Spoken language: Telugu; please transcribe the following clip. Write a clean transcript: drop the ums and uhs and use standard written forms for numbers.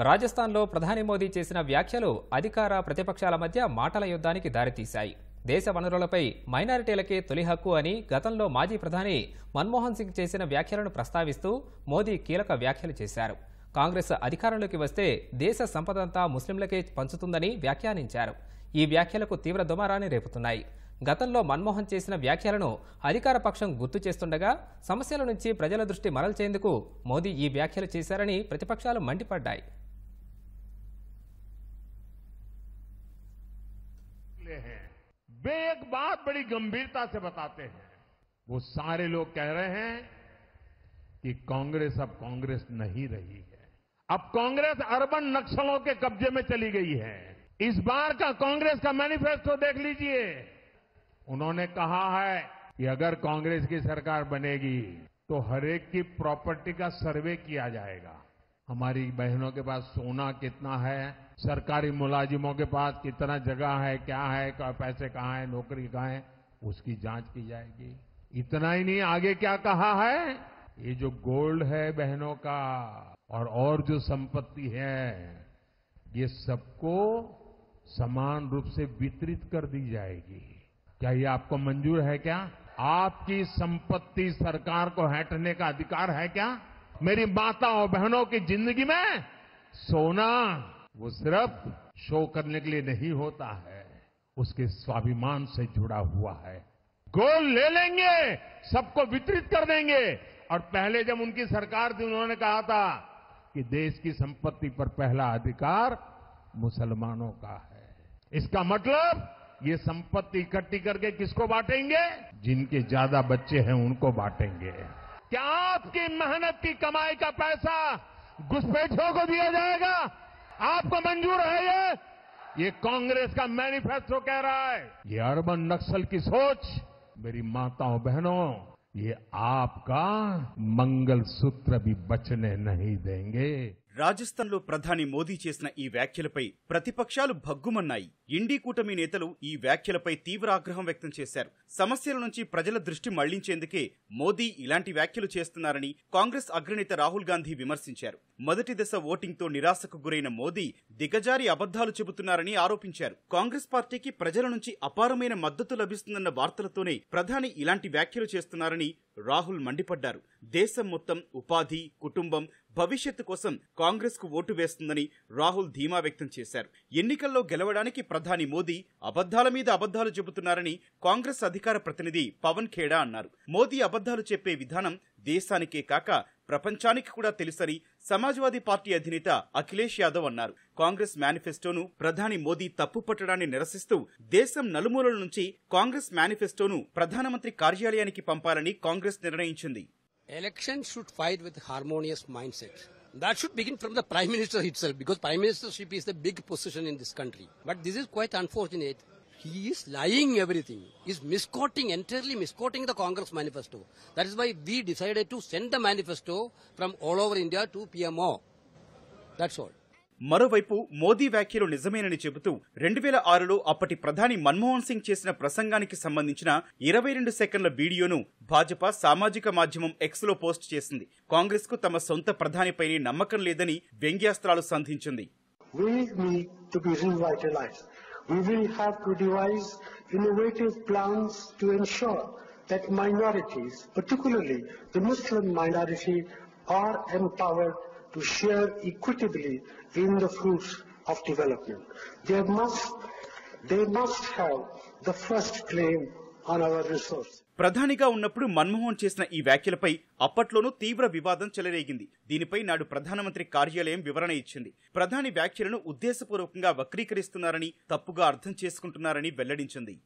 రాజస్థాన్లో ప్రధాని మోదీ చేసిన వ్యాఖ్యలు అధికార ప్రతిపక్షాల మధ్య మాటల యుద్ధానికి దారితీశాయి. దేశ వనరులపై మైనారిటీలకే తొలి హక్కు అని గతంలో మాజీ ప్రధాని మన్మోహన్ సింగ్ చేసిన వ్యాఖ్యలను ప్రస్తావిస్తూ మోదీ కీలక వ్యాఖ్యలు చేశారు. కాంగ్రెస్ అధికారంలోకి వస్తే దేశ సంపదంతా ముస్లింలకే పంచుతుందని వ్యాఖ్యానించారు. ఈ వ్యాఖ్యలకు తీవ్ర దుమారాన్ని రేపుతున్నాయి. గతంలో మన్మోహన్ చేసిన వ్యాఖ్యలను అధికార పక్షం గుర్తు చేస్తుండగా సమస్యల నుంచి ప్రజల దృష్టి మరల్చేందుకు మోదీ ఈ వ్యాఖ్యలు చేశారని ప్రతిపక్షాలు మండిపడ్డాయి. वे एक बात बड़ी गंभीरता से बताते हैं। वो सारे लोग कह रहे हैं कि कांग्रेस अब कांग्रेस नहीं रही है, अब कांग्रेस अर्बन नक्सलों के कब्जे में चली गई है। इस बार का कांग्रेस का मैनिफेस्टो देख लीजिए। उन्होंने कहा है कि अगर कांग्रेस की सरकार बनेगी तो हर एक की प्रॉपर्टी का सर्वे किया जाएगा। हमारी बहनों के पास सोना कितना है, सरकारी मुलाजिमों के पास कितना जगह है, क्या है, पैसे कहाँ है, नौकरी कहाँ है, उसकी जांच की जाएगी। इतना ही नहीं, आगे क्या कहा है, ये जो गोल्ड है बहनों का और जो संपत्ति है ये सबको समान रूप से वितरित कर दी जाएगी। क्या ये आपको मंजूर है? क्या आपकी संपत्ति सरकार को हटने का अधिकार है? क्या मेरी माताओं बहनों की जिंदगी में सोना वो सिर्फ शो करने के लिए नहीं होता है, उसके स्वाभिमान से जुड़ा हुआ है। गोल्ड ले लेंगे, सबको वितरित कर देंगे। और पहले जब उनकी सरकार थी उन्होंने कहा था कि देश की संपत्ति पर पहला अधिकार मुसलमानों का है। इसका मतलब ये संपत्ति इकट्ठी करके किसको बांटेंगे? जिनके ज्यादा बच्चे हैं उनको बांटेंगे। क्या आपकी मेहनत की कमाई का पैसा घुसपैठियों को दिया जाएगा? आपको मंजूर है? ये कांग्रेस का मैनिफेस्टो कह रहा है। ये अर्बन नक्सल की सोच, मेरी माताओं बहनों, ये आपका मंगलसूत्र भी बचने नहीं देंगे। రాజస్థాన్లో ప్రధాని మోదీ చేసిన ఈ వ్యాఖ్యలపై ప్రతిపక్షాలు భగ్గుమన్నాయి. ఇండీ కూటమి నేతలు ఈ వ్యాఖ్యలపై తీవ్ర ఆగ్రహం వ్యక్తం చేశారు. సమస్యల నుంచి ప్రజల దృష్టి మళ్లించేందుకే మోదీ ఇలాంటి వ్యాఖ్యలు చేస్తున్నారని కాంగ్రెస్ అగ్రనేత రాహుల్ గాంధీ విమర్శించారు. మొదటి దశ ఓటింగ్తో నిరాశకు గురైన మోదీ దిగజారి అబద్దాలు చెబుతున్నారని ఆరోపించారు. కాంగ్రెస్ పార్టీకి ప్రజల నుంచి అపారమైన మద్దతు లభిస్తుందన్న వార్తలతోనే ప్రధాని ఇలాంటి వ్యాఖ్యలు చేస్తున్నారని రాహుల్ మండిపడ్డారు. దేశం మొత్తం ఉపాధి, కుటుంబం, భవిష్యత్తు కోసం కాంగ్రెస్ కు ఓటు వేస్తుందని రాహుల్ ధీమా వ్యక్తం చేశారు. ఎన్నికల్లో గెలవడానికి ప్రధాని మోదీ అబద్దాల మీద అబద్దాలు చెబుతున్నారని కాంగ్రెస్ అధికార ప్రతినిధి పవన్ ఖేడా అన్నారు. మోదీ అబద్దాలు చెప్పే విధానం దేశానికే కాక ప్రపంచానికి కూడా తెలుసని సమాజ్వాదీ పార్టీ అధినేత అఖిలేష్ యాదవ్ అన్నారు. కాంగ్రెస్ మేనిఫెస్టోను ప్రధాని మోదీ తప్పుపట్టడాన్ని నిరసిస్తూ దేశం నలుమూలల నుంచి కాంగ్రెస్ మేనిఫెస్టోను ప్రధానమంత్రి కార్యాలయానికి పంపాలని కాంగ్రెస్ నిర్ణయించింది. Election should fight with harmonious mindset. That should begin from the Prime Minister itself, because Prime Ministership is the big position in this country. But this is quite unfortunate. He is lying everything. He is entirely misquoting the Congress manifesto. That is why we decided to send the manifesto from all over India to PMO. That's all. మరోవైపు మోదీ వ్యాఖ్యలు నిజమేనని చెబుతూ 2006లో అప్పటి ప్రధాని మన్మోహన్ సింగ్ చేసిన ప్రసంగానికి సంబంధించిన 22 సెకండ్ల వీడియోను భాజపా సామాజిక మాధ్యమం ఎక్స్ లో పోస్ట్ చేసింది. కాంగ్రెస్ కు తమ సొంత ప్రధానిపైనే నమ్మకం లేదని వ్యంగ్యాస్త్రాలు సంధించింది. We need to be revitalized. We will have to devise innovative plans to ensure that minorities, particularly the Muslim minority, are empowered to share equitably in the fruits of development. They must have the first claim on our resource. ప్రధానిగా ఉన్నప్పుడు మన్మోహన్ చేసిన ఈ వ్యాఖ్యలపై అప్పట్లోనూ తీవ్ర వివాదం చెలరేగింది. దీనిపై నాడు ప్రధానమంత్రి కార్యాలయం వివరణ ఇచ్చింది. ప్రధాని వ్యాఖ్యలను ఉద్దేశపూర్వకంగా వక్రీకరిస్తున్నారని, తప్పుగా అర్థం చేసుకుంటున్నారని వెల్లడించింది.